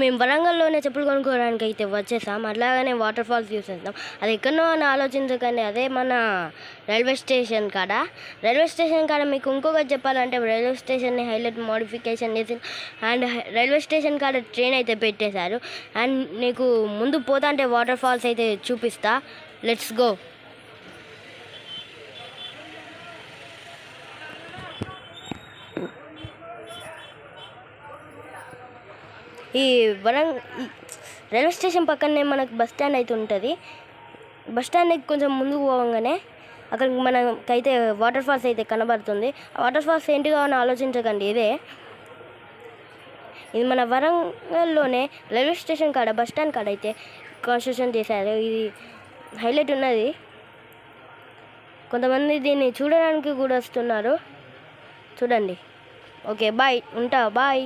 మేము వరంగల్లోనే చెప్పులు కొనుక్కోవడానికి అయితే వచ్చేసాం. అట్లాగనే వాటర్ ఫాల్స్ చూసేస్తాం. అది ఎక్కడో అని ఆలోచించకండి, అదే మన రైల్వే స్టేషన్ కాడ మీకు ఇంకొకటి చెప్పాలంటే, రైల్వే స్టేషన్ని హైలైట్ మోడిఫికేషన్ చేసి అండ్ రైల్వే స్టేషన్ కాడ ట్రైన్ అయితే పెట్టేశారు. అండ్ నీకు ముందు పోతా అంటే వాటర్ ఫాల్స్ అయితే చూపిస్తా. Let's go. ఈ రైల్వే స్టేషన్ పక్కనే మనకు బస్ స్టాండ్ అయితే ఉంటుంది. బస్ స్టాండ్ కొంచెం ముందుకు పోగానే అక్కడికి మనకైతే వాటర్ ఫాల్స్ అయితే కనబడుతుంది. వాటర్ ఫాల్స్ ఏంటిగా అని ఆలోచించకండి, ఇది మన వరంగల్లోనే రైల్వే స్టేషన్ కాడ బస్ స్టాండ్ కాడ అయితే కన్స్ట్రక్షన్ చేశారు. ఇది హైలైట్ ఉన్నది. కొంతమంది దీన్ని చూడడానికి కూడా వస్తున్నారు. చూడండి. ఓకే బాయ్, ఉంటా బాయ్.